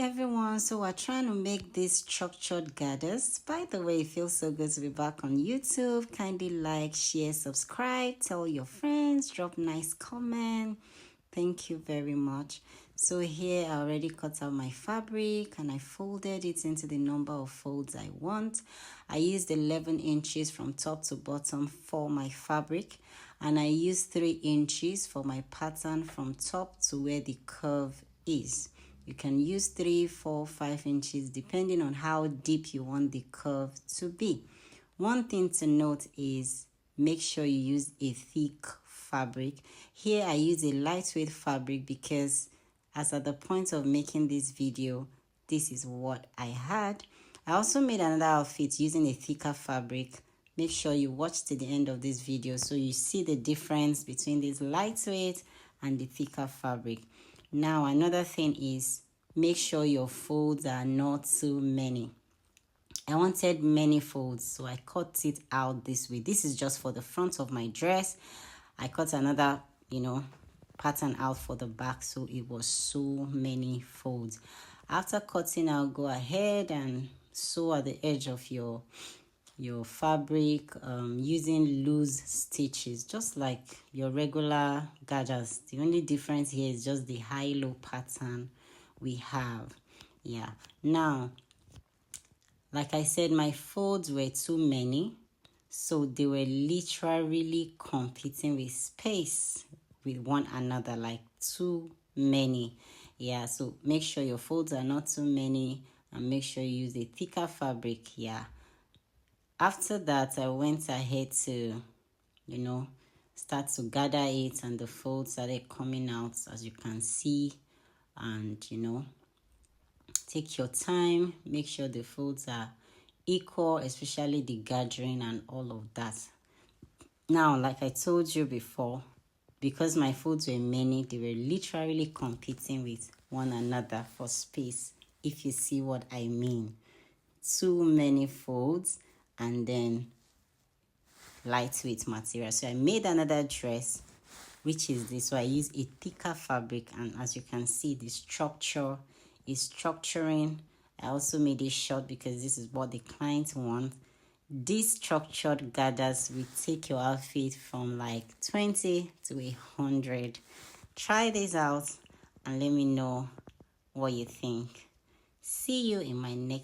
everyone. So we're trying to make these structured gathers. By the way, it feels so good to be back on YouTube. Kindly like, share, subscribe, tell your friends, drop nice comment. Thank you very much. So here I already cut out my fabric and I folded it into the number of folds I want. I used 11 inches from top to bottom for my fabric, and I used 3 inches for my pattern from top to where the curve is. You can use 3, 4, 5 inches depending on how deep you want the curve to be. One thing to note is make sure you use a thick fabric. Here I use a lightweight fabric because as at the point of making this video, this is what I had. I also made another outfit using a thicker fabric. Make sure you watch to the end of this video so you see the difference between this lightweight and the thicker fabric. Now another thing is make sure your folds are not too many. I wanted many folds, so I cut it out this way. This is just for the front of my dress. I cut another, pattern out for the back, so it was so many folds. After cutting, I'll go ahead and sew at the edge of your fabric using loose stitches, just like your regular gathers. The only difference here is just the high-low pattern we have. Yeah, now like I said, my folds were too many, so they were literally competing with space with one another, like too many. Yeah, so make sure your folds are not too many and make sure you use a thicker fabric. Yeah, after that I went ahead to start to gather it, and the folds started coming out, as you can see. And take your time, make sure the folds are equal, especially the gathering and all of that. Now, like I told you before, because my folds were many, they were literally competing with one another for space, if you see what I mean. Too many folds and then lightweight material. So I made another dress, which is this. So I use a thicker fabric, and as you can see, the structure is structuring. I also made it short because this is what the client wants. These structured gathers will take your outfit from like 20 to 100. Try this out and let me know what you think. See you in my next